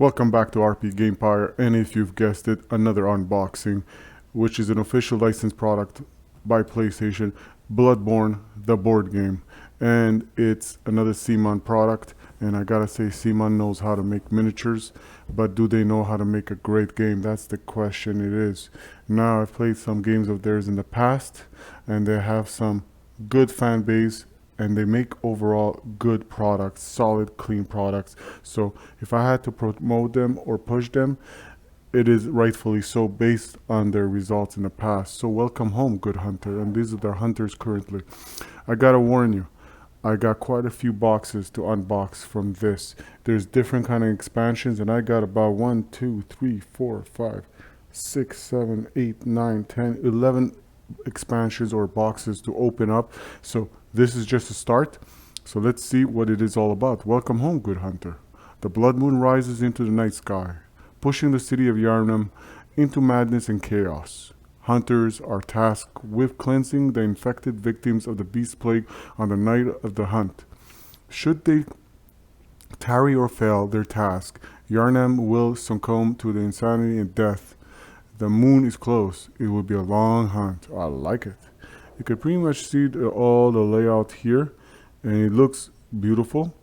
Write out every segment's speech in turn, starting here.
Welcome back to RP Gamepire, and if you've guessed it, another unboxing, which is an official licensed product by PlayStation, Bloodborne, the board game. And it's another CMON product, and I gotta say, CMON knows how to make miniatures, but do they know how to make a great game? That's the question it is. Now, I've played some games of theirs in the past, and they have some good fan base, and they make overall good products, solid, clean products. So if I had to promote them or push them, it is rightfully so based on their results in the past. So welcome home, good hunter, and these are their hunters currently. I gotta warn you, I got quite a few boxes to unbox from this. There's different kind of expansions, and I got about 1, 2, 3, 4, 5, 6, 7, 8, 9, 10, 11 expansions or boxes to open up. So this is just a start. So let's see what it is all about. Welcome home, good hunter. The blood moon rises into the night sky, pushing the city of Yharnam into madness and chaos. Hunters are tasked with cleansing the infected victims of the beast plague on the night of the hunt. Should they tarry or fail their task, Yharnam will succumb to the insanity and death. The moon is close. It will be a long hunt. I like it. You can pretty much see all the layout here, and it looks beautiful.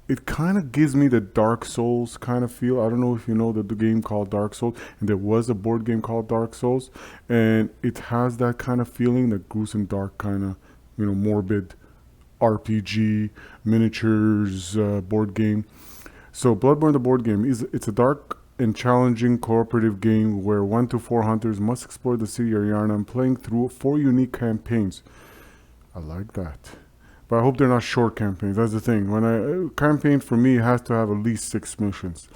It kind of gives me the Dark Souls kind of feel. I don't know if you know the game called Dark Souls, and there was a board game called Dark Souls, and it has that kind of feeling, the gruesome, dark kind of, morbid RPG miniatures board game. So Bloodborne, the board game, it's a dark and challenging cooperative game where 1 to 4 hunters must explore the city of Yharnam, playing through 4 unique campaigns. I like that. But I hope they're not short campaigns. That's the thing. When a campaign for me has to have at least 6 missions.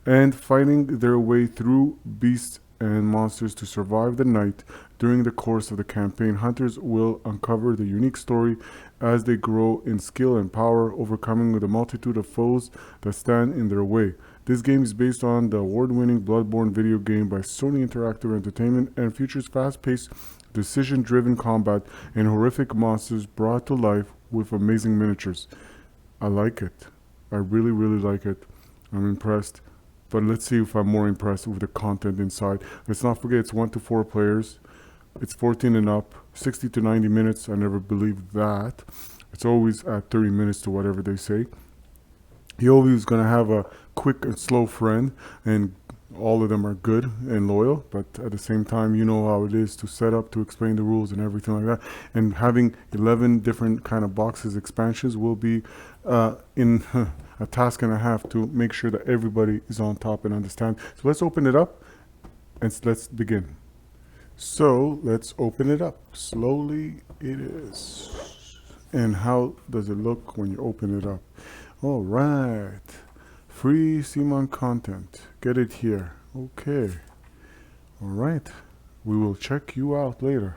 And fighting their way through beasts and monsters to survive the night. During the course of the campaign, hunters will uncover the unique story as they grow in skill and power, overcoming the multitude of foes that stand in their way. This game is based on the award-winning Bloodborne video game by Sony Interactive Entertainment and features fast-paced, decision-driven combat and horrific monsters brought to life with amazing miniatures. I like it. I really, really like it. I'm impressed. But let's see if I'm more impressed with the content inside. Let's not forget it's 1 to 4 players. It's 14 and up, 60 to 90 minutes. I never believed that. It's always at 30 minutes to whatever they say. He always going to have a quick and slow friend, and all of them are good and loyal, but at the same time, you know how it is to set up, to explain the rules and everything like that. And having 11 different kind of boxes, expansions will be in a task and a half to make sure that everybody is on top and understand. So let's open it up and let's begin. So let's open it up. Slowly it is. And how does it look when you open it up? All right. Free CMON content. Get it here. Okay. All right. We will check you out later.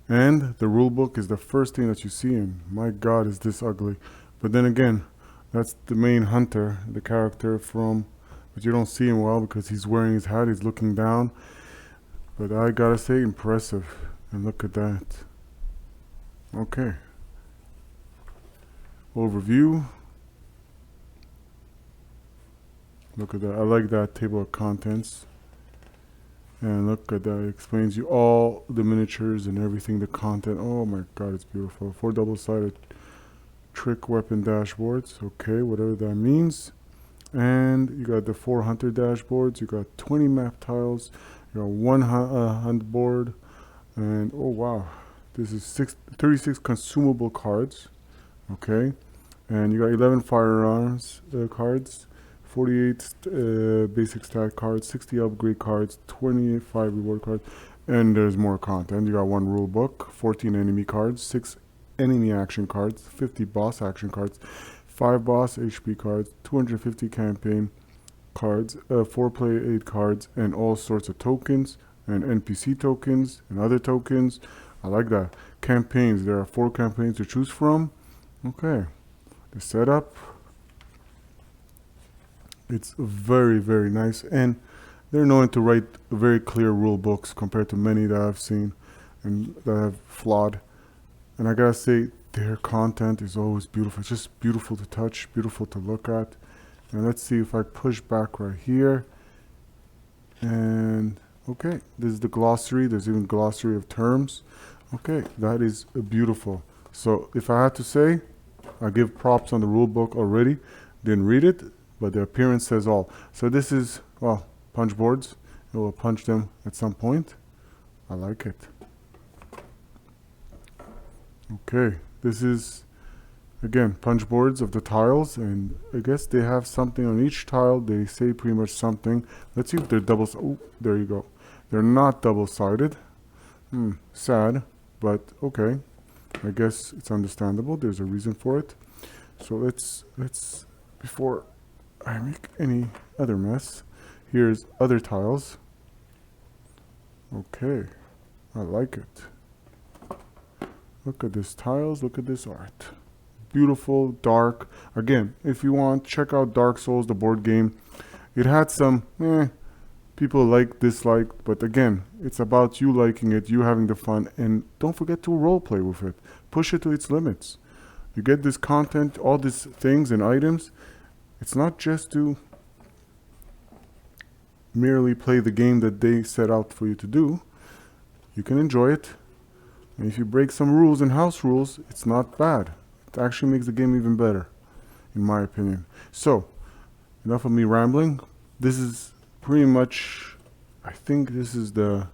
And the rule book is the first thing that you see, and my God, is this ugly. But then again, that's the main hunter, the character from, but you don't see him well because he's wearing his hat, he's looking down. But I gotta say, impressive. And look at that. Okay. Overview. Look at that. I like that table of contents. And look at that. It explains you all the miniatures and everything, the content. Oh my God, it's beautiful. 4 double-sided trick weapon dashboards. Okay, whatever that means. And you got the 4 hunter dashboards. You got 20 map tiles. You got 1 hunt board. And oh wow, this is 36 consumable cards. Okay. And you got 11 firearms cards. 48 basic stat cards, 60 upgrade cards, 25 reward cards, and there's more content. You got 1 rule book, 14 enemy cards, 6 enemy action cards, 50 boss action cards, 5 boss HP cards, 250 campaign cards, 4 play aid cards, and all sorts of tokens, and NPC tokens, and other tokens. I like that. Campaigns, there are 4 campaigns to choose from. Okay, the setup. It's very, very nice, and they're known to write very clear rule books compared to many that I've seen and that have flawed. And I gotta say, their content is always beautiful. It's just beautiful to touch, beautiful to look at, And let's see if I push back right here. And okay, this is the glossary. There's even glossary of terms. Okay, that is beautiful. So if I had to say, I give props on the rule book already. Didn't read it, but the appearance says all. So this is, well, punch boards. It will punch them at some point. I like it. Okay, this is, again, punch boards of the tiles, and I guess they have something on each tile. They say pretty much something. Let's see if they're double. Oh, there you go. They're not double-sided. Sad, but okay. I guess it's understandable. There's a reason for it. So let's before I make any other mess, here's other tiles. Okay, I like it. Look at this tiles. Look at this art. Beautiful, dark. Again, if you want, check out Dark Souls, the board game. It had some people like, dislike, but again, it's about you liking it, you having the fun, and don't forget to role play with it. Push it to its limits. You get this content, all these things and items. It's not just to merely play the game that they set out for you to do. You can enjoy it. And if you break some rules and house rules, it's not bad. It actually makes the game even better, in my opinion. So, enough of me rambling. This is pretty much, I think this is the,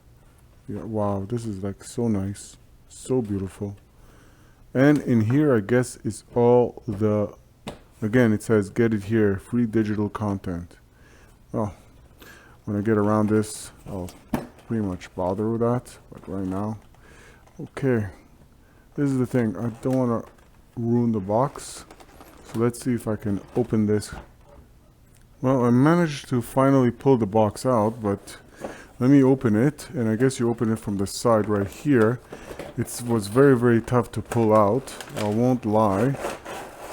yeah, wow, this is like so nice, so beautiful. And in here, I guess, is all the, again, it says get it here, free digital content. Well, when I get around this, I'll pretty much bother with that, but right now, okay. This is the thing, I don't want to ruin the box, so let's see if I can open this. Well, I managed to finally pull the box out, but let me open it, and I guess you open it from the side right here. It was very, very tough to pull out, I won't lie.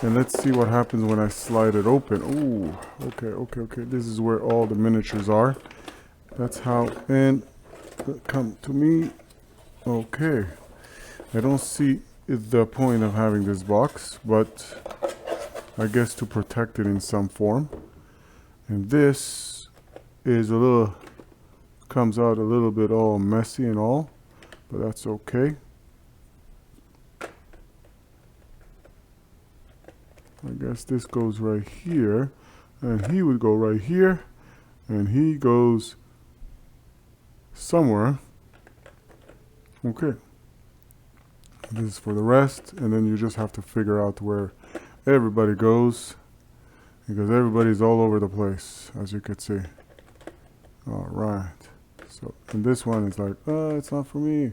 And let's see what happens when I slide it open. Ooh, okay. This is where all the miniatures are. That's how, and come to me. Okay, I don't see the point of having this box, but I guess to protect it in some form. And this is a little, comes out a little bit all messy and all, but that's okay. I guess this goes right here, and he would go right here, and he goes somewhere. Okay. This is for the rest, and then you just have to figure out where everybody goes, because everybody's all over the place, as you could see. All right. So, and this one is like, it's not for me.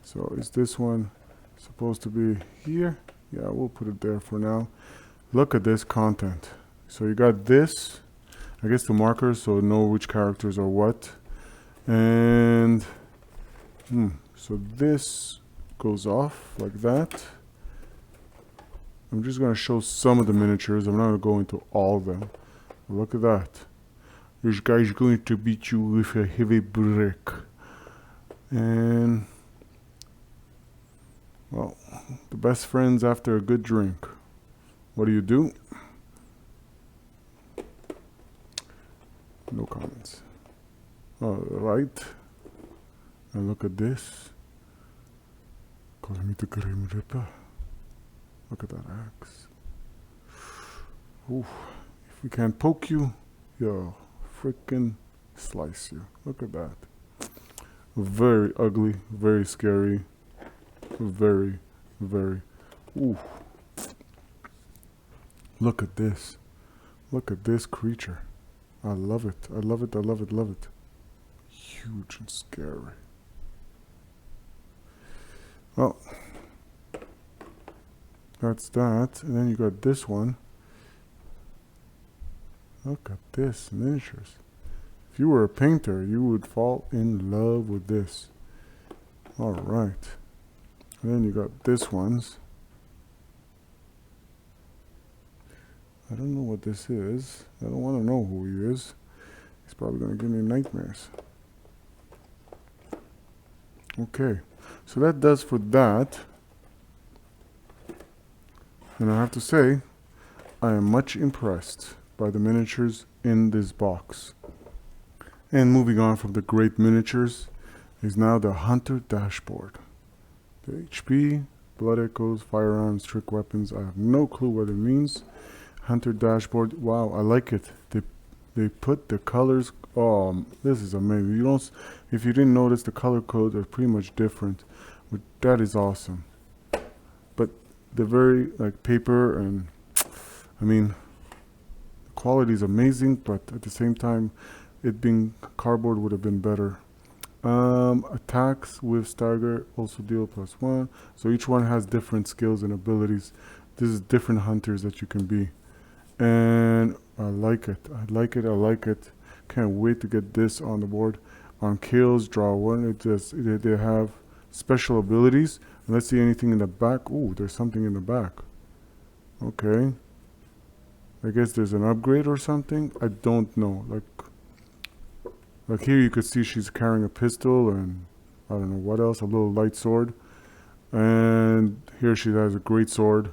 So, is this one supposed to be here? Yeah, we'll put it there for now. Look at this content. So, you got this, I guess the markers, so know which characters are what. And, so this goes off like that. I'm just going to show some of the miniatures. I'm not going to go into all of them. Look at that. This guy's going to beat you with a heavy brick. And, well, the best friends after a good drink. What do? No comments. All right. And look at this. Look at that axe. Ooh. If we can't poke you, yo, freaking slice you. Look at that. Very ugly, very scary, very, very. Ooh. Look at this. Look at this creature. I love it. I love it. I love it. Love it. Huge and scary. Well, that's that. And then you got this one. Look at this, miniatures. If you were a painter, you would fall in love with this. All right. And then you got this ones. I don't know what this is. I don't want to know who he is. He's probably going to give me nightmares. Okay. So that does for that. And I have to say, I am much impressed. by the miniatures in this box. And moving on from the great miniatures is now the Hunter dashboard. The HP, blood echoes, firearms, trick weapons. I have no clue what it means. Hunter dashboard. Wow, I like it. They put the colors. Oh, this is amazing. If you didn't notice, the color codes are pretty much different. But that is awesome. But the very paper and I mean, the quality is amazing. But at the same time, it being cardboard would have been better. Attacks with stagger also deal +1. So each one has different skills and abilities. This is different hunters that you can be. And I like it. I like it. I like it. Can't wait to get this on the board. On kills, draw one. They have special abilities. Let's see anything in the back. Ooh, there's something in the back. Okay. I guess there's an upgrade or something. I don't know. Like here you could see she's carrying a pistol and I don't know what else, a little light sword. And here she has a great sword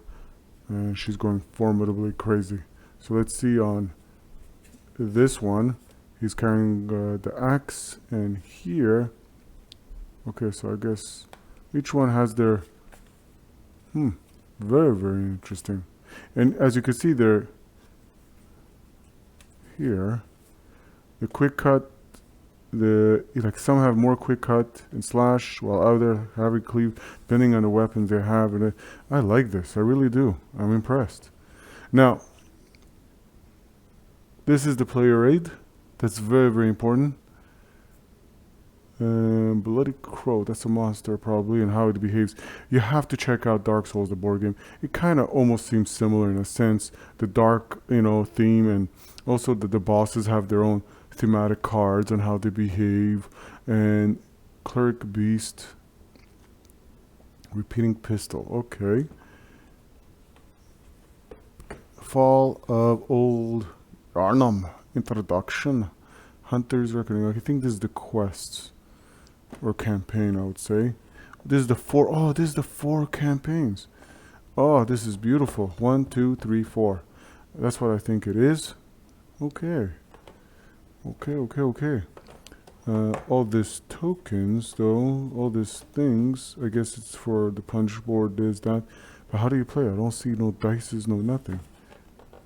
and she's going formidably crazy. So let's see on this one, he's carrying the axe, and here, okay, so I guess each one has their, very, very interesting. And as you can see there, here, the quick cut, some have more quick cut and slash, while other heavy cleave, depending on the weapons they have. And I like this, I really do. I'm impressed. Now, this is the player aid. That's very, very important. Bloody Crow, that's a monster probably, and how it behaves. You have to check out Dark Souls, the board game. It kind of almost seems similar in a sense. The dark, theme, and also the bosses have their own thematic cards on how they behave. And Cleric Beast, repeating pistol. Okay. Fall of Old Yharnam, introduction. Hunter's Reckoning. I think this is the quests or campaign, I would say. This is the four campaigns. Oh, this is beautiful. 1, 2, 3, 4. That's what I think it is. Okay. All these tokens, though, all these things, I guess it's for the punch board, this, that. But how do you play? I don't see no dices, no nothing.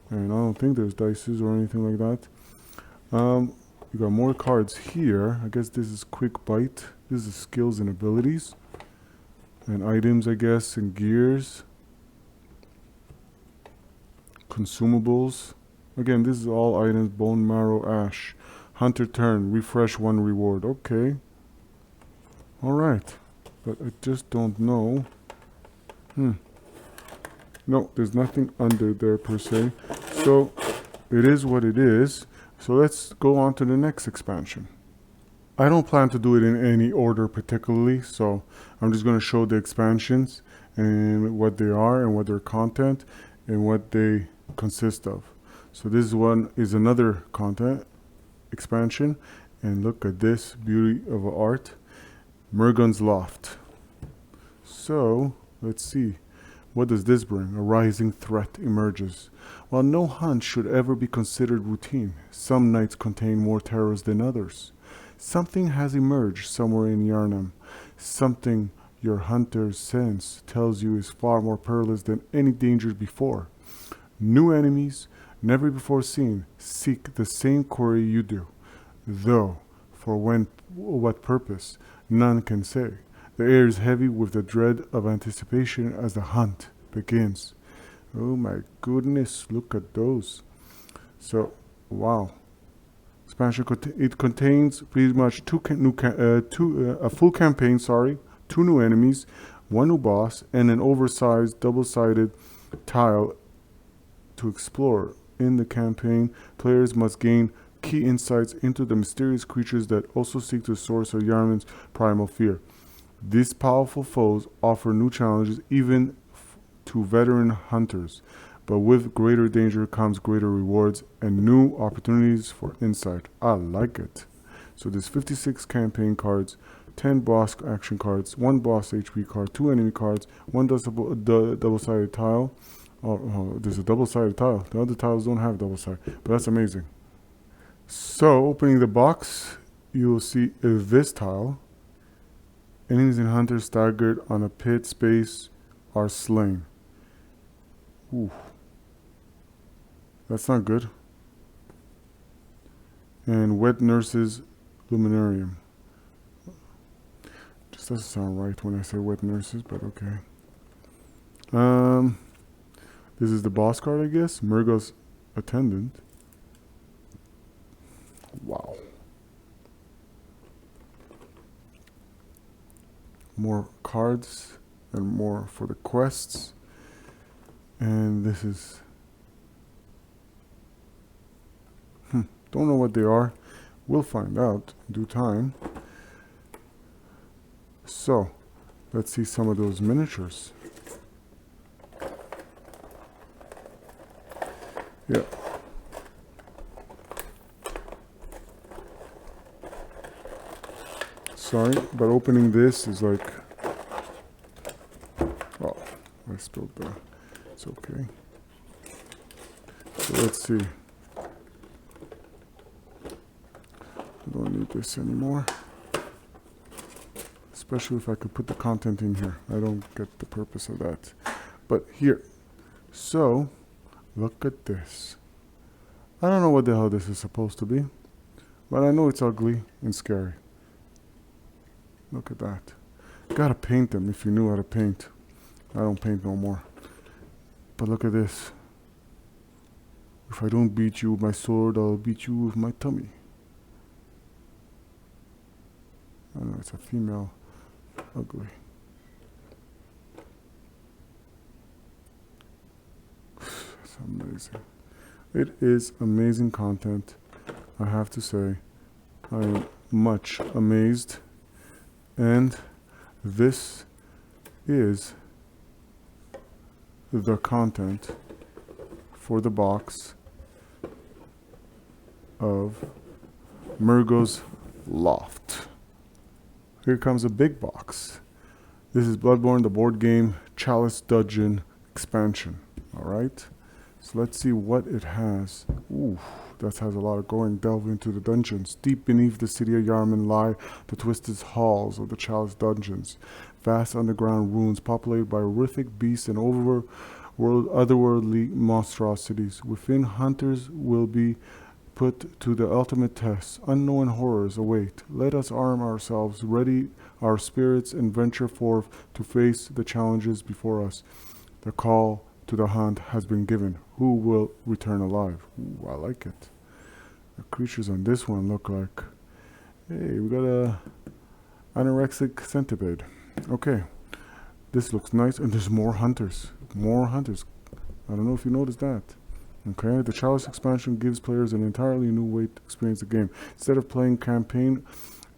And I don't think there's dices or anything like that. You got more cards here. I guess this is Quick Bite. This is skills and abilities. And items, I guess, and gears. Consumables. Again, this is all items. Bone Marrow, Ash. Hunter turn. Refresh 1 reward. Okay. Alright. But I just don't know. No, there's nothing under there per se. So, it is what it is. So let's go on to the next expansion. I don't plan to do it in any order particularly, so I'm just going to show the expansions and what they are and what their content and what they consist of. So this one is another content expansion, and look at this beauty of art. Murgun's Loft. So let's see. What does this bring? A rising threat emerges. While no hunt should ever be considered routine, some nights contain more terrors than others. Something has emerged somewhere in Yharnam. Something your hunter's sense tells you is far more perilous than any danger before. New enemies, never before seen, seek the same quarry you do. Though, for what purpose, none can say. The air is heavy with the dread of anticipation as the hunt begins. Oh my goodness, look at those. So, wow. Expansion, it contains pretty much a full campaign, 2 new enemies, 1 new boss, and an oversized double-sided tile to explore. In the campaign, players must gain key insights into the mysterious creatures that also seek the source of Yharnam's primal fear. These powerful foes offer new challenges even to veteran hunters, but with greater danger comes greater rewards and new opportunities for insight. I like it. So there's 56 campaign cards, 10 boss action cards, 1 boss HP card, 2 enemy cards, 1 double-sided tile. Oh, there's a double-sided tile. The other tiles don't have double-sided, but that's amazing. So, opening the box, you'll see this tile. Enemies and hunters staggered on a pit space are slain. Ooh. That's not good. And wet nurses luminarium. Just doesn't sound right when I say wet nurses, but okay. This is the boss card, I guess. Murgo's attendant. Wow. More cards and more for the quests. And this is... don't know what they are. We'll find out in due time. So, let's see some of those miniatures. Yeah. Sorry, but opening this is like... oh, I spilled the... it's okay. So let's see. I don't need this anymore. Especially if I could put the content in here. I don't get the purpose of that. But here. So, look at this. I don't know what the hell this is supposed to be. But I know it's ugly and scary. Look at that. Gotta paint them if you knew how to paint. I don't paint no more. But look at this. If I don't beat you with my sword, I'll beat you with my tummy. I know it's a female. Ugly. It's amazing. It is amazing content. I have to say, I am much amazed. And this is the content for the box of Murgo's Loft. Here comes a big box. This is Bloodborne, the board game, Chalice Dungeon expansion. Alright? So let's see what it has. Ooh, that has a lot of going. Delve into the dungeons. Deep beneath the city of Yharnam lie the twisted halls of the Chalice Dungeons. Vast underground ruins populated by horrific beasts and otherworldly monstrosities. Within, hunters will be put to the ultimate test. Unknown horrors await. Let us arm ourselves, ready our spirits, and venture forth to face the challenges before us. The call to the hunt has been given. Who will return alive? Ooh, I like it. The creatures on this one look like... hey, we got a anorexic centipede. Okay. This looks nice, and there's more hunters. More hunters. I don't know if you noticed that. Okay, the Chalice expansion gives players an entirely new way to experience the game. Instead of playing campaign,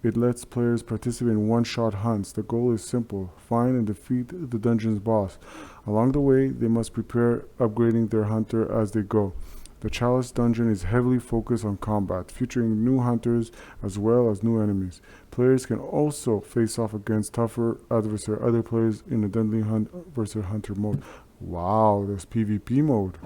it lets players participate in one-shot hunts. The goal is simple: find and defeat the dungeon's boss. Along the way, they must prepare upgrading their hunter as they go. The Chalice dungeon is heavily focused on combat, featuring new hunters as well as new enemies. Players can also face off against tougher adversaries, other players in the deadly hunt versus hunter mode. Wow, there's PvP mode.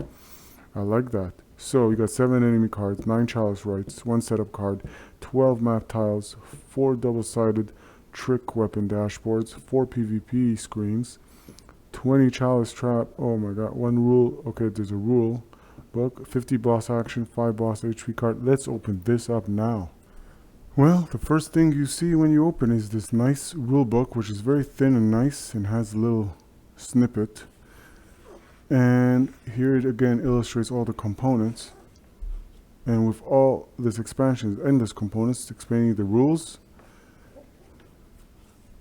I like that. So you got 7 enemy cards, 9 Chalice rights, 1 setup card, 12 map tiles, 4 double-sided trick weapon dashboards, 4 PvP screens, 20 Chalice trap. Oh my god, 1 rule. Okay, there's a rule book, 50 boss action, 5 boss HP card. Let's open this up now. Well, the first thing you see when you open is this nice rule book, which is very thin and nice and has a little snippet. And here it again illustrates all the components. And with all this expansion, endless components explaining the rules.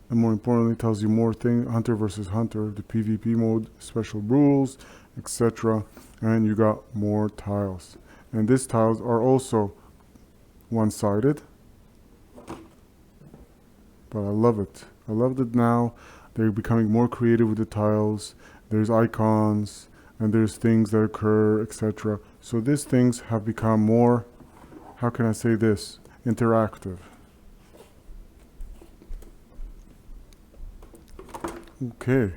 And more importantly, tells you more things, hunter versus hunter, the PvP mode, special rules, etc. And you got more tiles. And these tiles are also one-sided. But I love it. I love it now. They're becoming more creative with the tiles. There's icons, and there's things that occur, etc. So these things have become more, how can I say this, interactive. Okay,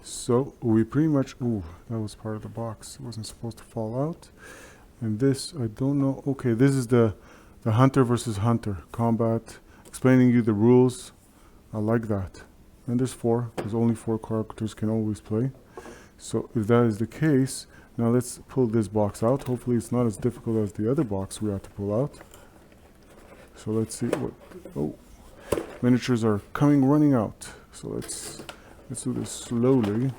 So we pretty much, ooh, that was part of the box. It wasn't supposed to fall out. And this, I don't know. Okay, this is the hunter versus hunter combat, explaining you the rules. I like that. And there's 4, because only 4 characters can always play. So if that is the case, now let's pull this box out. Hopefully it's not as difficult as the other box we had to pull out. So let's see what, oh, miniatures are running out. So let's do this slowly.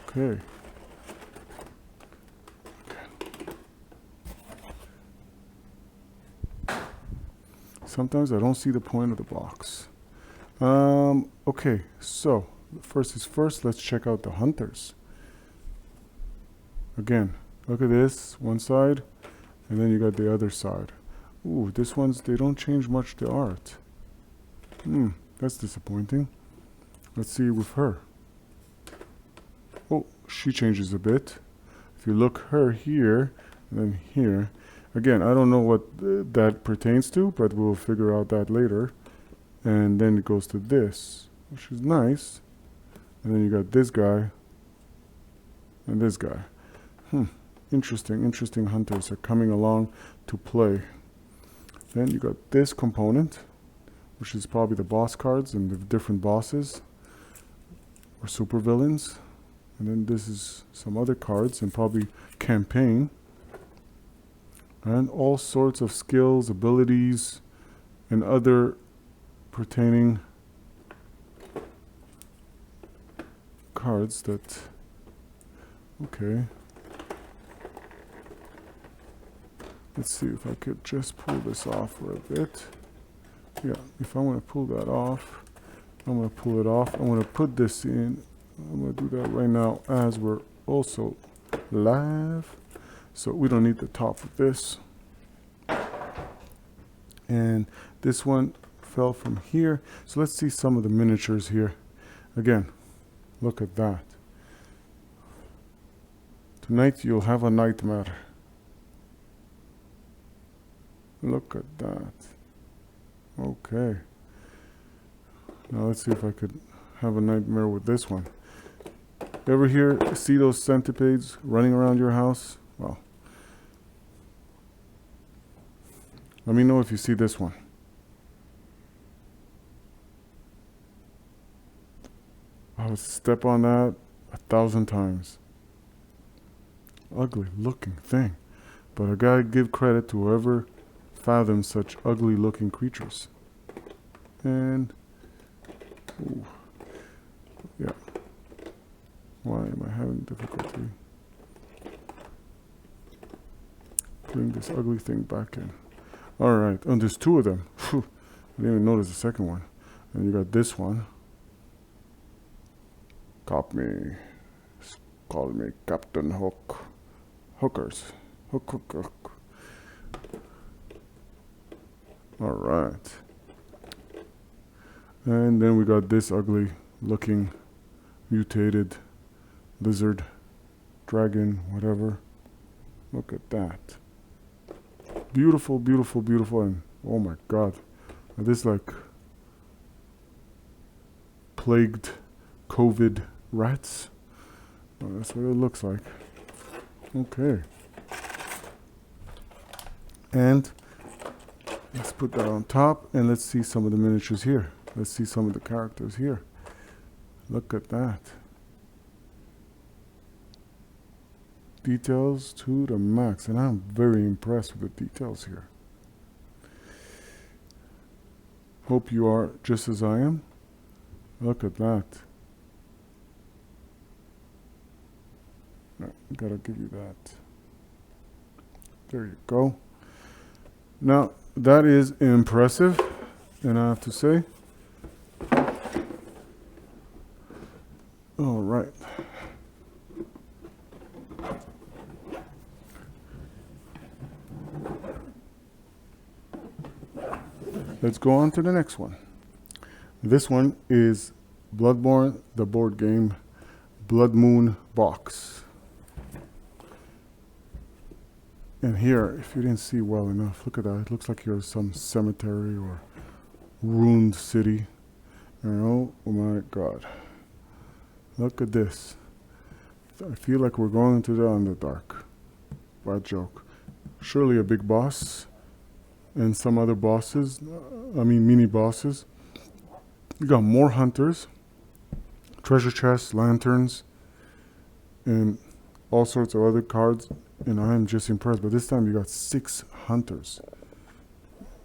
Okay. Sometimes I don't see the point of the box. Okay, so first is first, let's check out the hunters. Again, look at this, one side, and then you got the other side. Ooh, this one's, they don't change much the art. That's disappointing. Let's see with her. Oh, she changes a bit. If you look her here, and then here, again, I don't know what that pertains to, but we'll figure out that later. And then it goes to this, which is nice. And then you got this guy and this guy. Interesting hunters are coming along to play. Then you got this component, which is probably the boss cards and the different bosses or supervillains. And then this is some other cards and probably campaign. And all sorts of skills, abilities, and other pertaining cards that, okay. Let's see if I could just pull this off for a bit. Yeah, if I want to pull that off, I'm going to pull it off. I'm going to put this in. I'm going to do that right now as we're also live. So we don't need the top of this. And this one fell from here. So let's see some of the miniatures here. Again, look at that. Tonight you'll have a nightmare. Look at that. Okay. Now let's see if I could have a nightmare with this one. You ever see those centipedes running around your house? Well, let me know if you see this one. I would step on that 1,000 times. Ugly looking thing. But I gotta give credit to whoever fathoms such ugly looking creatures. And, ooh, yeah. Why am I having difficulty putting this ugly thing back in? Alright, and there's 2 of them. Whew. I didn't even notice the second one. And you got this one. Cop me. Call me Captain Hook. Hookers. Hook. Alright. And then we got this ugly looking mutated lizard, dragon, whatever. Look at that. Beautiful, beautiful, beautiful. And oh my god. This like plagued COVID rats. Oh, that's what it looks like. Okay. And let's put that on top and let's see some of the miniatures here. Let's see some of the characters here. Look at that. Details to the max, and I'm very impressed with the details here. Hope you are just as I am. Look at that. No, gotta give you that. There you go. Now, that is impressive, and I have to say. All right. Let's go on to the next one. This one is Bloodborne, the board game, Blood Moon box. And here, if you didn't see well enough, look at that. It looks like you're some cemetery or ruined city. And oh my god. Look at this. I feel like we're going to the Underdark. Bad joke. Surely a big boss. And some other bosses. Mini bosses. We got more hunters. Treasure chests, lanterns. And all sorts of other cards. And I am just impressed. But this time you got 6 hunters.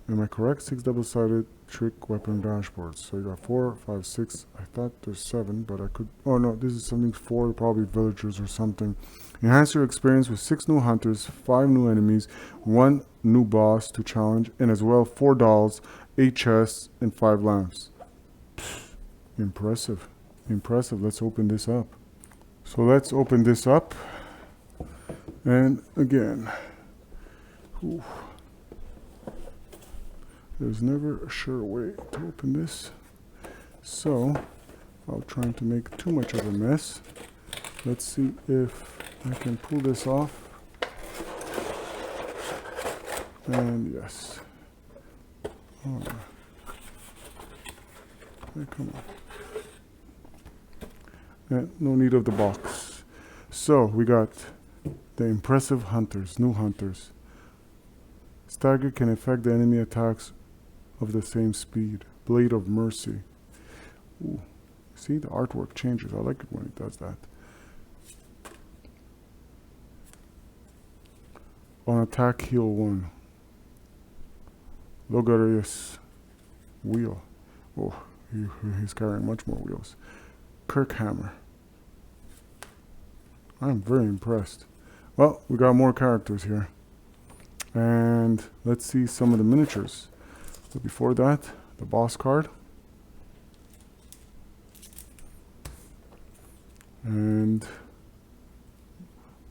Am I correct? 6 double-sided trick weapon dashboards. So you got 4, 5, 6. I thought there's 7, but I could... Oh no, this is something for probably villagers or something. Enhance your experience with 6 new hunters, 5 new enemies, 1 new boss to challenge, and as well 4 dolls, 8 chests, and 5 lamps. Pfft, impressive. Impressive. Let's open this up. So let's open this up. And again... Whew. There's never a sure way to open this. So, without trying to make too much of a mess, let's see if I can pull this off. And yes. Oh. Hey, come on. And no need of the box. So, we got the impressive hunters, new hunters. Stagger can affect the enemy attacks of the same speed. Blade of Mercy. Ooh. See, the artwork changes. I like it when it does that. On attack, heal 1. Logarius. Wheel. Oh, he's carrying much more wheels. Kirkhammer. I'm very impressed. Well, we got more characters here. And let's see some of the miniatures. But before that, the boss card. And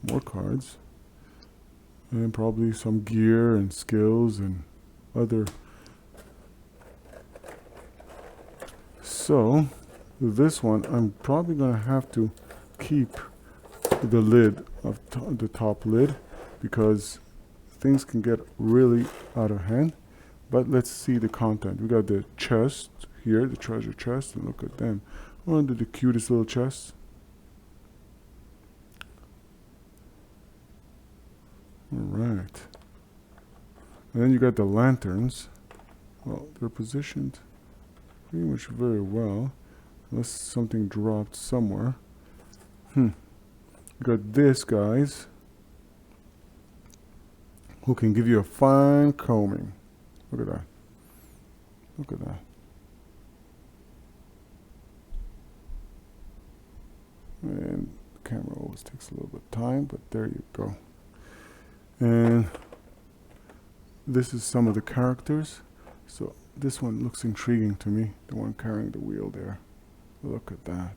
more cards. And probably some gear and skills and other. So, this one, I'm probably going to have to keep the lid of the top lid because things can get really out of hand. But let's see the content. We got the chest here, the treasure chest, and look at them. One of the cutest little chests. Alright. And then you got the lanterns. Well, they're positioned pretty much very well. Unless something dropped somewhere. You got this, guys, who can give you a fine combing. Look at that. Look at that. And the camera always takes a little bit of time, but there you go. And this is some of the characters. So this one looks intriguing to me. The one carrying the wheel there. Look at that.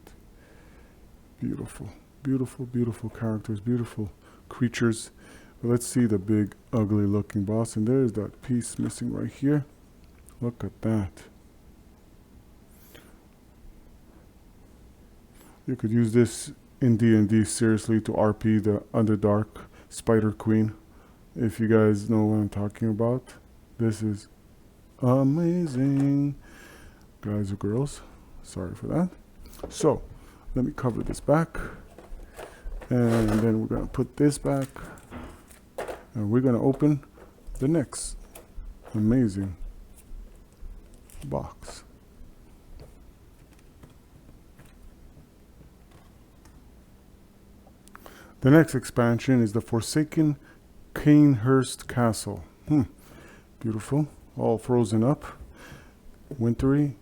Beautiful. Beautiful, beautiful characters. Beautiful creatures. Let's see the big, ugly looking boss. And there's that piece missing right here. Look at that. You could use this in D&D seriously to RP the Underdark Spider Queen. If you guys know what I'm talking about. This is amazing. Guys or girls. Sorry for that. So, let me cover this back. And then we're going to put this back. And we're going to open the next amazing box. The next expansion is the Forsaken Cainhurst Castle. Beautiful. All frozen up. Wintry.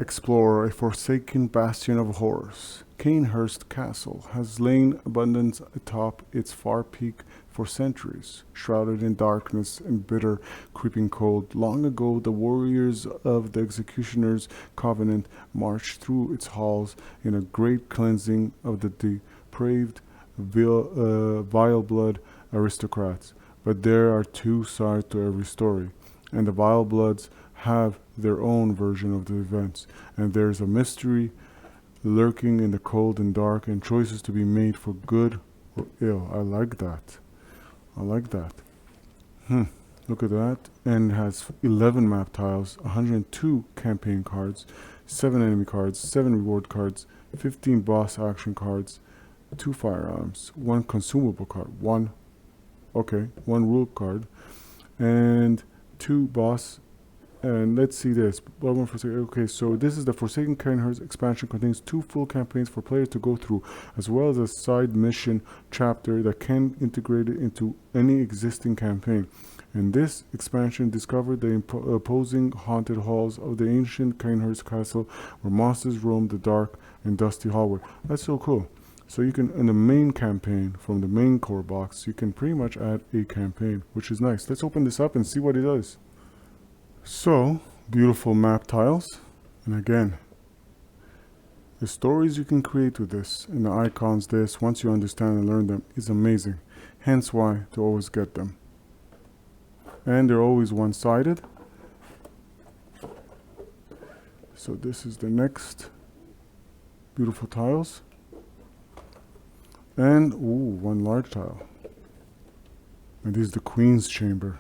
Explore a forsaken bastion of horrors. Cainhurst Castle has lain abandoned atop its far peak for centuries, shrouded in darkness and bitter, creeping cold. Long ago, the warriors of the Executioner's Covenant marched through its halls in a great cleansing of the depraved, vile blood aristocrats. But there are two sides to every story, and the vile bloods have their own version of the events, and there's a mystery lurking in the cold and dark, and choices to be made for good or ill. I like that. I like that. Look at that. And it has 11 map tiles, 102 campaign cards, 7 enemy cards, 7 reward cards, 15 boss action cards, 2 firearms, 1 consumable card, 1 rule card, and 2 boss. And let's see this. Bloodborne Forsaken. Okay, so this is the Forsaken Cainhurst expansion. Contains 2 full campaigns for players to go through, as well as a side mission chapter that can integrate it into any existing campaign. In this expansion, discover the opposing haunted halls of the ancient Cainhurst castle, where monsters roam the dark and dusty hallway. That's so cool. So you can, in the main campaign, from the main core box, you can pretty much add a campaign, which is nice. Let's open this up and see what it does. So, beautiful map tiles. And again, the stories you can create with this and the icons this, once you understand and learn them, is amazing. Hence why to always get them. And they're always one-sided. So this is the next beautiful tiles. And, ooh, 1 large tile. And this is the Queen's Chamber.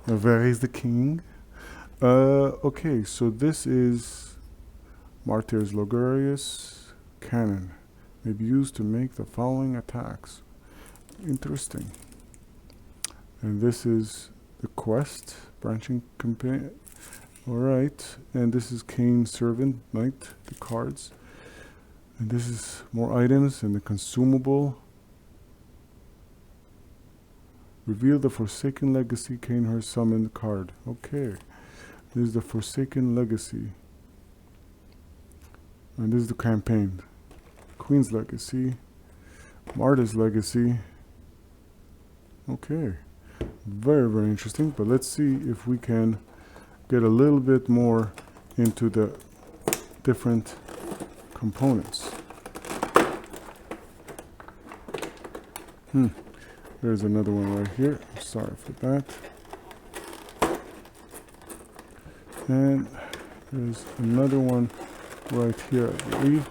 Now, where is the king? Okay, so this is Martyr's Logarius Cannon. May be used to make the following attacks. Interesting. And this is the quest, branching campaign. Alright, and this is Cain's Servant, Knight, the cards. And this is more items and the consumable. Reveal the Forsaken Legacy Cainhurst summoned card. Okay. This is the Forsaken Legacy. And this is the campaign. Queen's Legacy. Martyr's Legacy. Okay. Very, very interesting. But let's see if we can get a little bit more into the different components. There's another one right here. I'm sorry for that. And there's another one right here, I believe.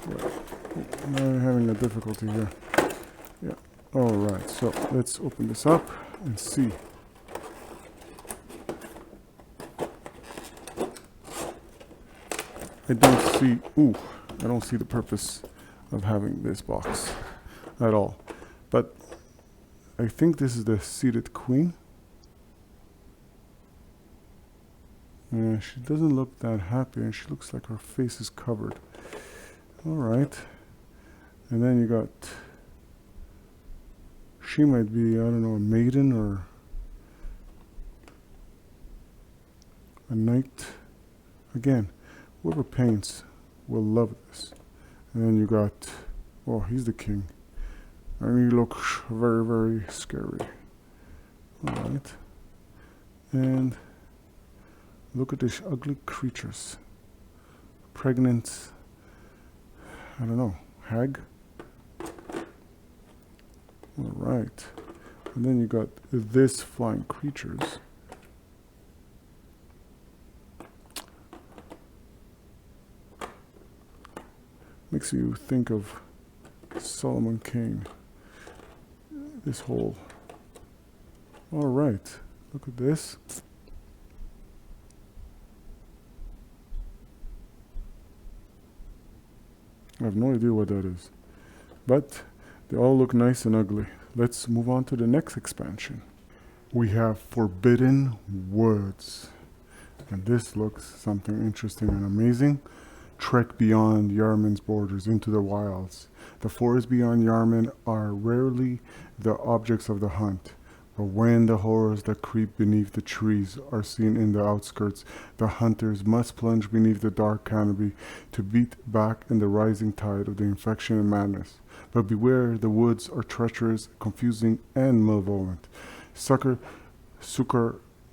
Right. Now I'm having a difficulty here. Yeah. Alright, so let's open this up and see. I don't see the purpose of having this box at all. But I think this is the seated queen. Yeah, she doesn't look that happy, and she looks like her face is covered. Alright. And then you got, she might be, I don't know, a maiden or a knight. Again, whoever paints will love this. And then you got, oh, he's the king. And he looks very, very scary. Alright. And look at these ugly creatures. Pregnant, I don't know, hag? Alright. And then you got this flying creatures. Makes you think of Solomon Kane. This whole. Alright, look at this. I have no idea what that is. But they all look nice and ugly. Let's move on to the next expansion. We have Forbidden Woods. And this looks something interesting and amazing. Trek beyond Yharnam's borders into the wilds. The forests beyond Yharnam are rarely the objects of the hunt, but when the horrors that creep beneath the trees are seen in the outskirts, the hunters must plunge beneath the dark canopy to beat back in the rising tide of the infection and madness. But beware, the woods are treacherous, confusing, and malevolent. Succor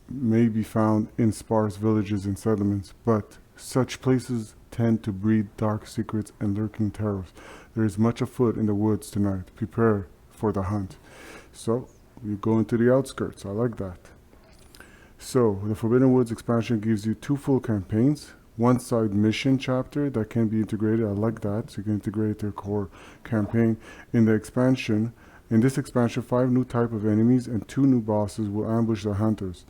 may be found in sparse villages and settlements, but such places tend to breed dark secrets and lurking terrors. There is much afoot in the woods tonight. Prepare for the hunt. So, we go into the outskirts. I like that. So, the Forbidden Woods expansion gives you 2 full campaigns, 1 side mission chapter that can be integrated. I like that. So you can integrate their core campaign. In the expansion, In this expansion, 5 new type of enemies and 2 new bosses will ambush the hunters,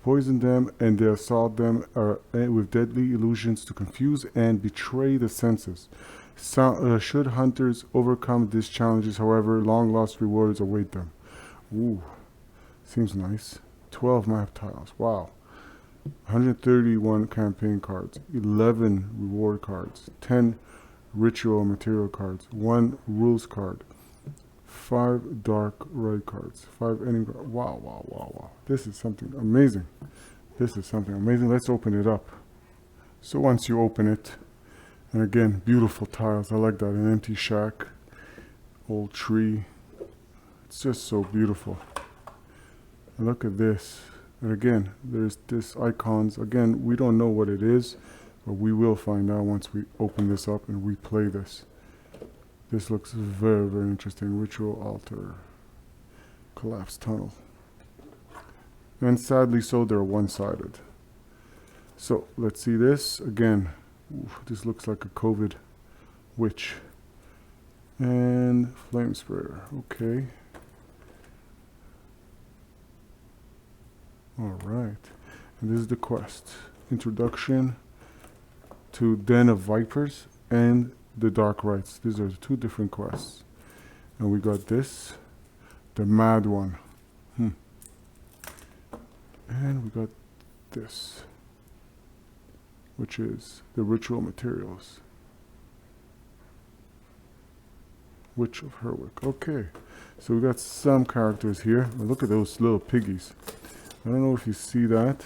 poison them, and they assault them with deadly illusions to confuse and betray the senses. Should hunters overcome these challenges, however, long-lost rewards await them. Ooh, seems nice. 12 map tiles. Wow. 131 campaign cards, 11 reward cards, 10 ritual material cards, 1 rules card, 5 dark rite cards, 5 ending cards. Wow, wow, wow, wow. This is something amazing. This is something amazing. Let's open it up. So once you open it, and again, beautiful tiles. I like that. An empty shack, old tree. It's just so beautiful. And look at this. And again, there's this icons. Again, we don't know what it is, but we will find out once we open this up and replay this. This looks very, very interesting. Ritual altar. Collapsed tunnel. And sadly so, they're one-sided. So, let's see this. Again, this looks like a COVID witch. And flame sprayer. Okay. Alright. And this is the quest. Introduction to Den of Vipers and the Dark Rites. These are the 2 different quests. And we got this. The Mad One. And we got this, which is the ritual materials. Witch of Herwick. Okay, so we got some characters here. Well, look at those little piggies. I don't know if you see that.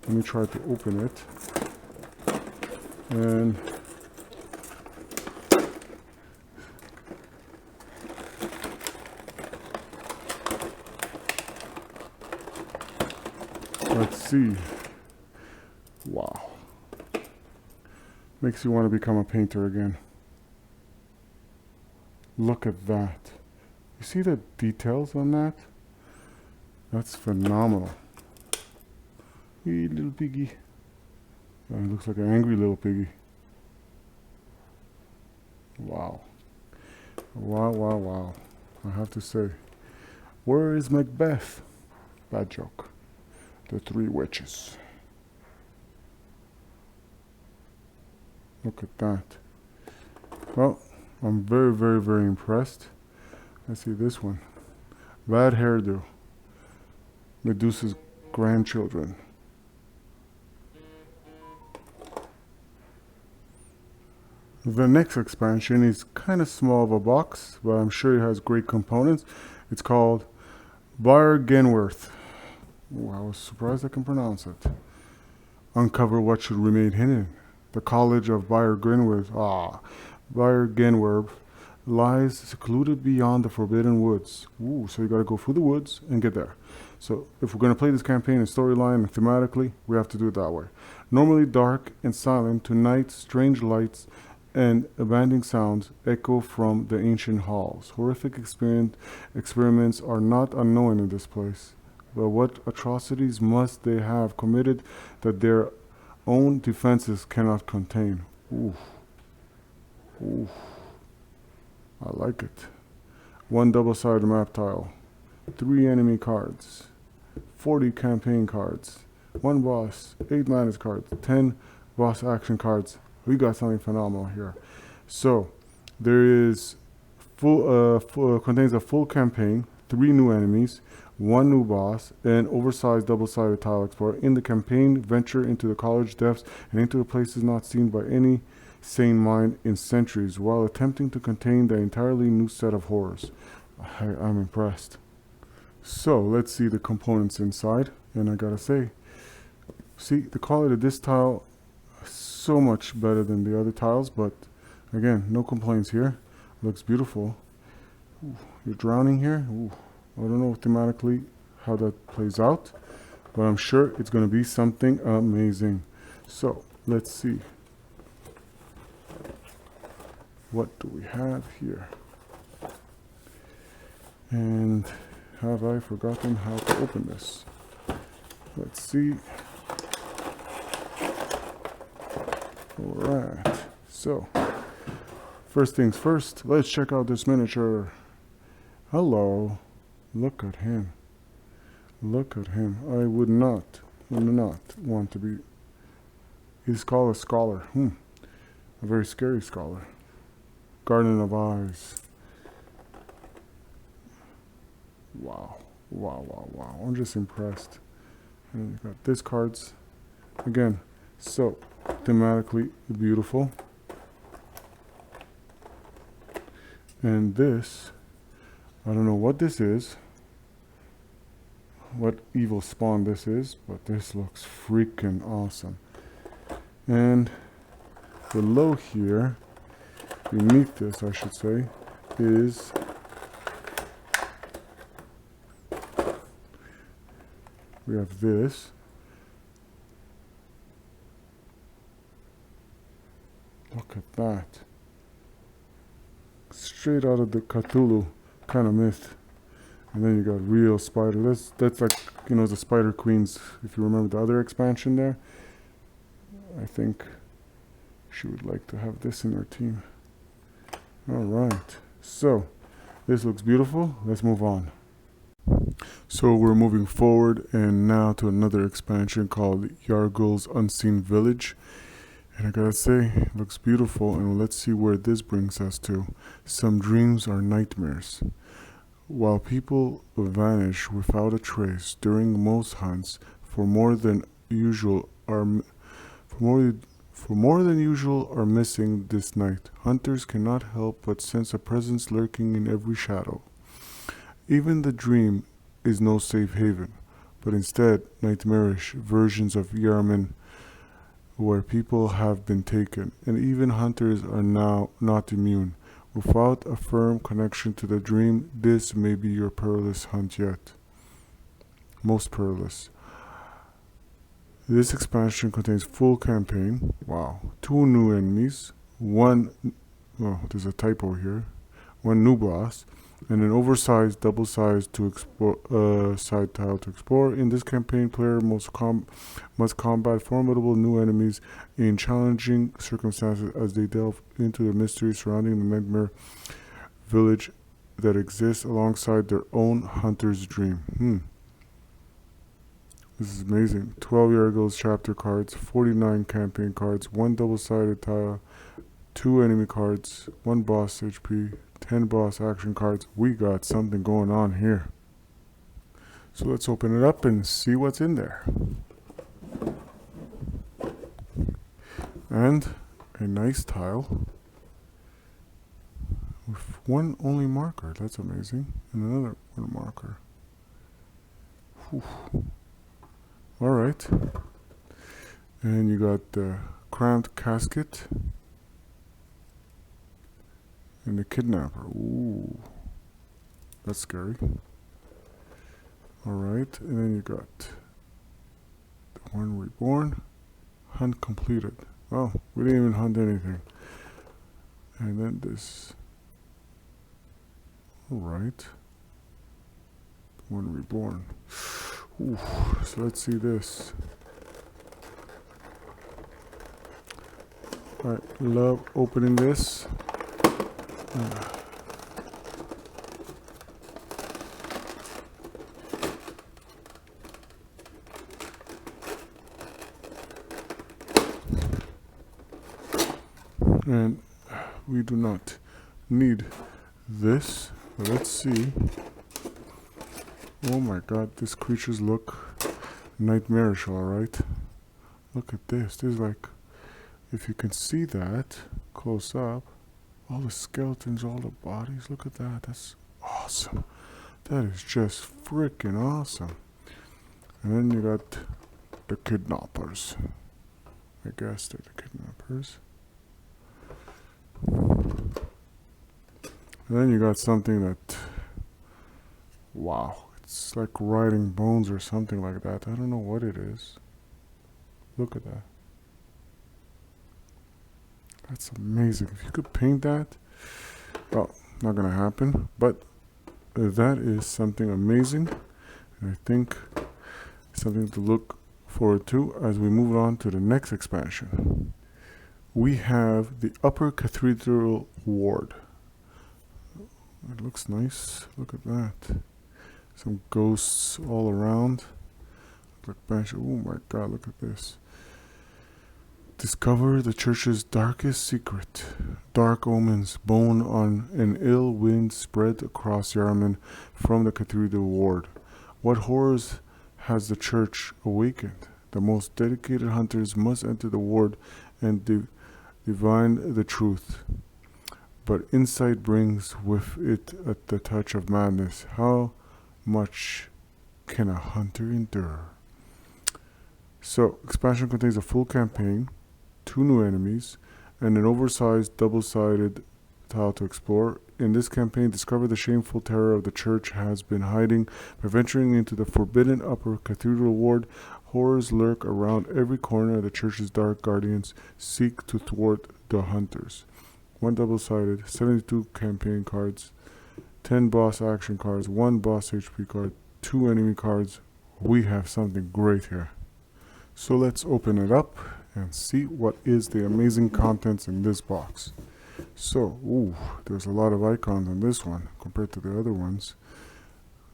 Let me try to open it. And let's see. Wow. Makes you want to become a painter again. Look at that. You see the details on that? That's phenomenal. Hey, little piggy. Oh, it looks like an angry little piggy. Wow. Wow, wow, wow. I have to say. Where is Macbeth? Bad joke. The 3 witches. Look at that. Well, I'm very, very, very impressed. Let's see this one. Bad hairdo. Medusa's grandchildren. The next expansion is kind of small of a box, but I'm sure it has great components. It's called Cainhurst. Oh, I was surprised I can pronounce it. Uncover what should remain hidden. The College of Cainhurst. Cainhurst lies secluded beyond the Forbidden Woods. Ooh, so you gotta go through the woods and get there. So if we're gonna play this campaign in storyline and thematically, we have to do it that way. Normally dark and silent, tonight strange lights and abandoned sounds echo from the ancient halls. Horrific experiments are not unknown in this place. But what atrocities must they have committed that their own defenses cannot contain? Oof. Oof. I like it. 1 double-sided map tile. 3 enemy cards. 40 campaign cards. 1 boss. 8 madness cards. 10 boss action cards. We got something phenomenal here. So, there is contains a full campaign, 3 new enemies, 1 new boss, and oversized double-sided tile explorer. In the campaign, venture into the college depths and into the places not seen by any sane mind in centuries, while attempting to contain the entirely new set of horrors. I'm impressed. So, let's see the components inside. And I gotta say, see, the quality of this tile is so much better than the other tiles, but again, no complaints here. Looks beautiful. Ooh, you're drowning here? Ooh. I don't know thematically how that plays out, but I'm sure it's going to be something amazing. So, let's see. What do we have here? And have I forgotten how to open this? Let's see. Alright, so first things first, let's check out this miniature. Hello. Look at him. Look at him. I would not want to be. He's called a scholar. A very scary scholar. Garden of Eyes. Wow. Wow, wow, wow. I'm just impressed. And you got this cards. Again, so thematically beautiful. And this, I don't know what this is, what evil spawn this is, but this looks freaking awesome. And below here, beneath this I should say, is we have this. Look at that. Straight out of the Cthulhu kind of myth. And then you got real spider. That's like, you know, the Spider Queens. If you remember the other expansion there, I think she would like to have this in her team. Alright, so this looks beautiful. Let's move on. So we're moving forward and now to another expansion called Yargol's Unseen Village. And I gotta say, it looks beautiful, and let's see where this brings us to. Some dreams are nightmares. While people vanish without a trace during most hunts, for more than usual are missing this night. Hunters cannot help but sense a presence lurking in every shadow. Even the dream is no safe haven, but instead nightmarish versions of Yharnam, where people have been taken, and even hunters are now not immune. Without a firm connection to the dream, this may be your perilous hunt yet. Most perilous. This expansion contains full campaign. Wow. 2 new enemies. There's a typo here. 1 new boss. And an oversized, double-sized side tile to explore. In this campaign, player must combat formidable new enemies in challenging circumstances as they delve into the mystery surrounding the nightmare village that exists alongside their own hunter's dream. This is amazing. 12 Yargol's chapter cards, 49 campaign cards, 1 double-sided tile, 2 enemy cards, 1 boss HP, 10 boss action cards. We got something going on here. So let's open it up and see what's in there. And a nice tile with 1 only marker. That's amazing. And another 1 marker. Alright. And you got the cramped casket. And the kidnapper. Ooh. That's scary. Alright. And then you got the 1 reborn. Hunt completed. Oh, we didn't even hunt anything. And then this. Alright. 1 reborn. Ooh. So let's see this. I love opening this. And we do not need this. But let's see. Oh my god, these creatures look nightmarish, alright. Look at this. This is like, if you can see that close up, all the skeletons, all the bodies, look at that. That's awesome. That is just freaking awesome. And then you got the kidnappers. I guess they're the kidnappers. And then you got something that, wow, it's like riding bones or something like that. I don't know what it is. Look at that. That's amazing. If you could paint that, well, not gonna happen, but that is something amazing, and I think something to look forward to as we move on to the next expansion. We have the Upper Cathedral Ward. It looks nice. Look at that. Some ghosts all around. Look like oh my god, look at this. Discover the church's darkest secret. Dark omens borne on an ill wind spread across Yharnam from the Cathedral ward. What horrors has the church awakened? The most dedicated hunters must enter the ward and divine the truth. But insight brings with it the touch of madness. How much can a hunter endure? So, expansion contains a full campaign, 2 new enemies, and an oversized double-sided tile to explore. In this campaign, discover the shameful terror of the church has been hiding. By venturing into the forbidden upper cathedral ward, horrors lurk around every corner. The church's dark guardians seek to thwart the hunters. 1 double-sided, 72 campaign cards, 10 boss action cards, 1 boss HP card, 2 enemy cards. We have something great here. So let's open it up and see what is the amazing contents in this box. So, there's a lot of icons on this one compared to the other ones.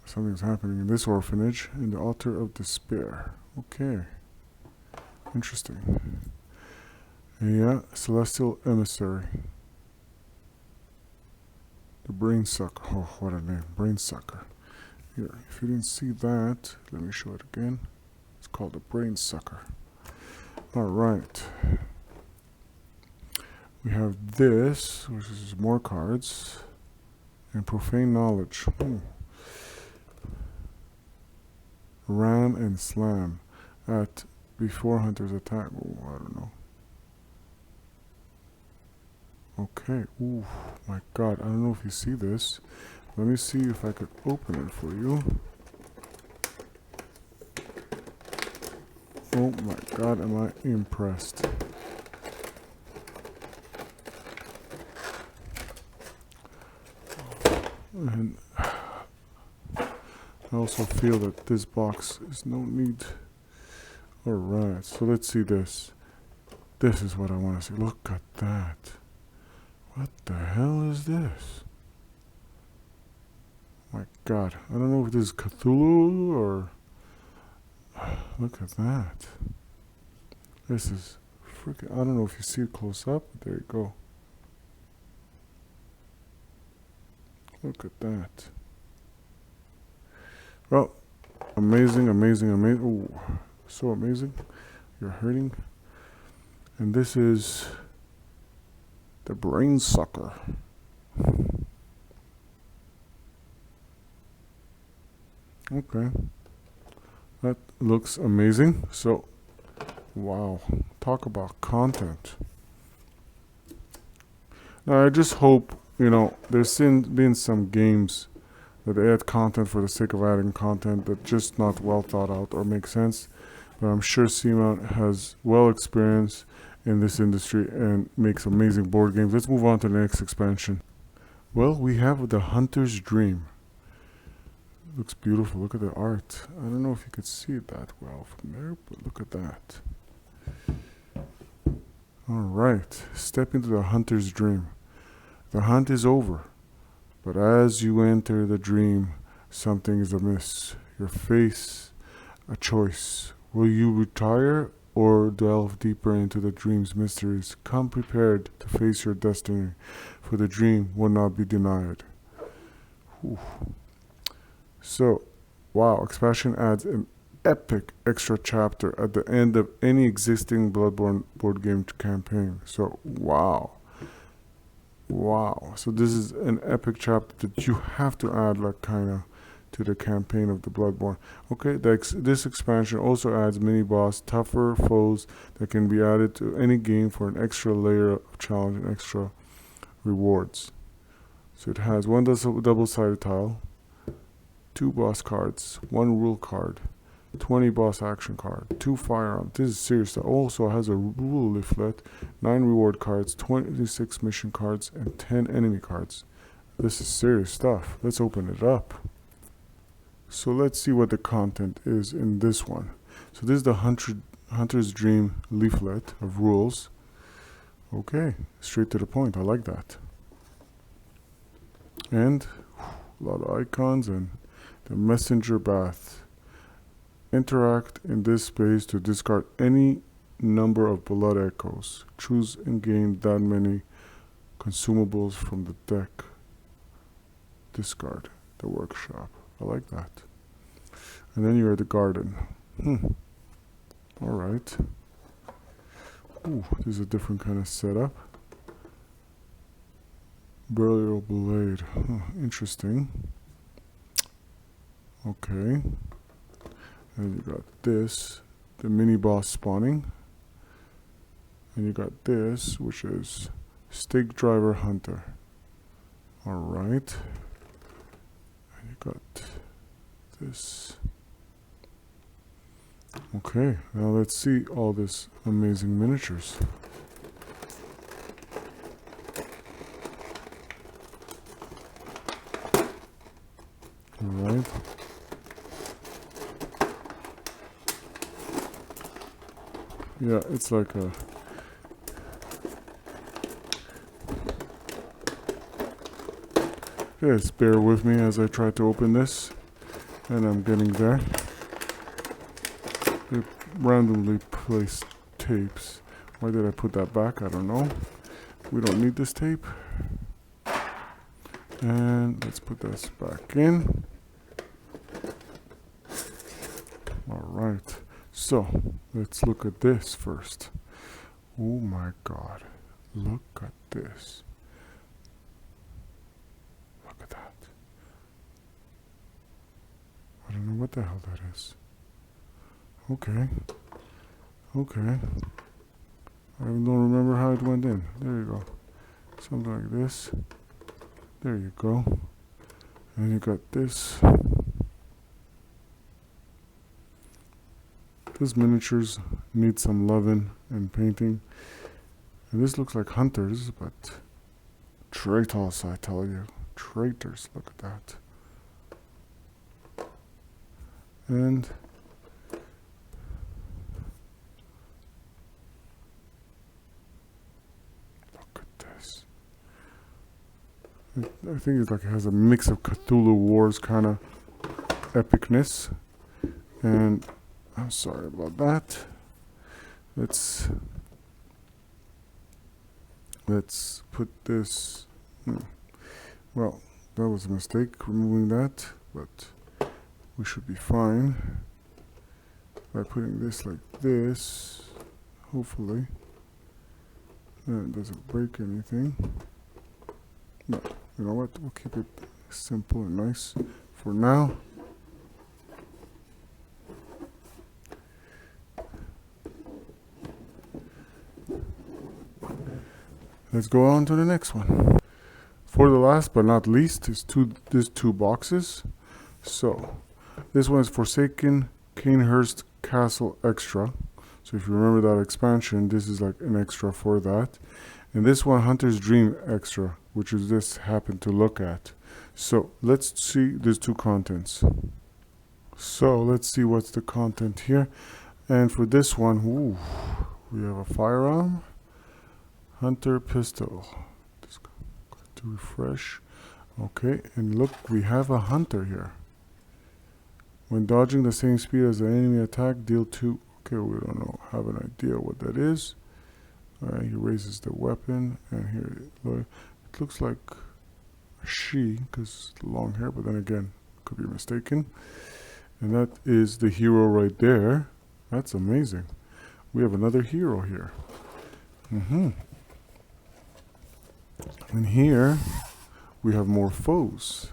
Something's happening in this orphanage, in the altar of despair. Okay, interesting. Yeah, celestial emissary. The brain sucker. Oh, what a name, brain sucker. Here, if you didn't see that, let me show it again. It's called the brain sucker. Alright. We have this, which is more cards. And profane knowledge. Ram and slam at before hunters attack. I don't know. Okay. Ooh, my god. I don't know if you see this. Let me see if I could open it for you. Oh my god, am I impressed. And I also feel that this box is no need. Alright, so let's see this. This is what I want to see. Look at that. What the hell is this? My god, I don't know if this is Cthulhu or... Look at that. This is freaking... I don't know if you see it close up. There you go. Look at that. Well, amazing, amazing, amazing. Ooh, so amazing. You're hurting. And this is the brain sucker. Okay. That looks amazing. So, wow. Talk about content. Now, I just hope, there's been some games that they add content for the sake of adding content that just not well thought out or make sense. But I'm sure Seamount has well experience in this industry and makes amazing board games. Let's move on to the next expansion. Well, we have the Hunter's Dream. Looks beautiful. Look at the art. I don't know if you could see it that well from there, but look at that. Alright, step into the Hunter's Dream. The hunt is over, but as you enter the dream, something is amiss. You face a choice. Will you retire or delve deeper into the dream's mysteries? Come prepared to face your destiny, for the dream will not be denied. Whew. So, wow, expansion adds an epic extra chapter at the end of any existing Bloodborne board game campaign. So, wow. Wow. So this is an epic chapter that you have to add to the campaign of the Bloodborne. Okay, this expansion also adds mini-boss, tougher foes that can be added to any game for an extra layer of challenge and extra rewards. So it has 1 double-sided tile, 2 boss cards, 1 rule card, 20 boss action card, 2 firearms. This is serious. It also has a rule leaflet, 9 reward cards, 26 mission cards, and 10 enemy cards. This is serious stuff. Let's open it up. So let's see what the content is in this one. So this is the Hunter's Dream leaflet of rules. Okay, straight to the point. I like that. And a lot of icons and the messenger bath. Interact in this space to discard any number of blood echoes. Choose and gain that many consumables from the deck. Discard the workshop. I like that. And then you're at the garden. Alright. Ooh, this is a different kind of setup. Burial blade. Interesting. Okay. And you got this, the mini boss spawning. And you got this, which is stake driver hunter. Alright. And you got this. Okay, now let's see all this amazing miniatures. Alright. Yeah, it's like a yes, bear with me as I try to open this, and I'm getting there. They randomly placed tapes. Why did I put that back? I don't know. We don't need this tape. And let's put this back in. Alright, so let's look at this first. Oh my god, look at this. Look at that. I don't know what the hell that is. Okay. Okay. I don't remember how it went in. There you go. Something like this. There you go. And you got this. These miniatures need some loving and painting. And this looks like hunters, but traitors, I tell you. Traitors, look at that. And look at this. I think it's like it has a mix of Cthulhu Wars kind of epicness. And I'm sorry about that. Let's put this. Well, that was a mistake removing that, but we should be fine by putting this like this. Hopefully, and it doesn't break anything. No, you know what? We'll keep it simple and nice for now. Let's go on to the next one. For the last but not least is these two boxes. So this one is Forsaken Cainhurst Castle Extra. So if you remember that expansion, this is like an extra for that. And this one, Hunter's Dream Extra, which is this happened to look at. So let's see these two contents. So let's see what's the content here. And for this one, ooh, we have a firearm. Hunter pistol. Just got to refresh. Okay, and look, we have a hunter here. When dodging the same speed as the enemy attack, deal 2. Okay, we don't know, have an idea what that is. Alright, he raises the weapon, and here it looks like a she, because long hair, but then again, could be mistaken. And that is the hero right there. That's amazing. We have another hero here. And here we have more foes.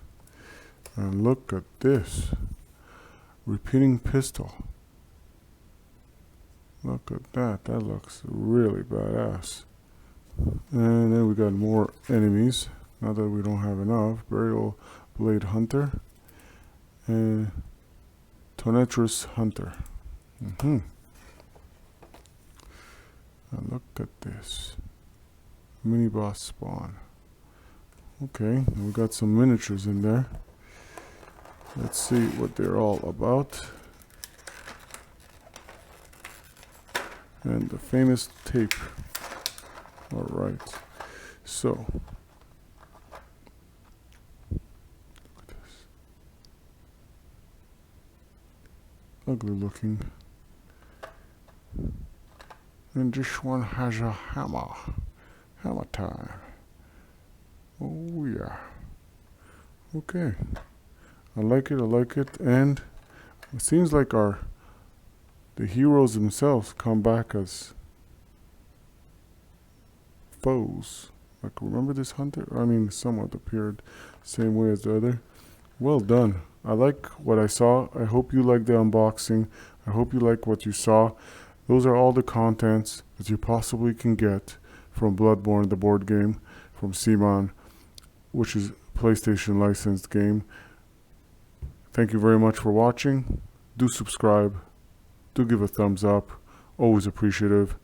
And look at this. Repeating pistol. Look at that. That looks really badass. And then we got more enemies. Now that we don't have enough. Burial Blade Hunter. And Tonetrus Hunter. And look at this. Mini boss spawn. Okay, we got some miniatures in there. Let's see what they're all about. And the famous tape. Alright. So ugly looking. And this one has a hammer. Hammer time. Oh yeah. Okay. I like it, and it seems like the heroes themselves come back as foes. Like, remember this hunter? I mean, somewhat appeared same way as the other. Well done. I like what I saw. I hope you like the unboxing. I hope you like what you saw. Those are all the contents that you possibly can get from Bloodborne, the board game, from Simon, which is a PlayStation licensed game. Thank you very much for watching. Do subscribe. Do give a thumbs up. Always appreciative.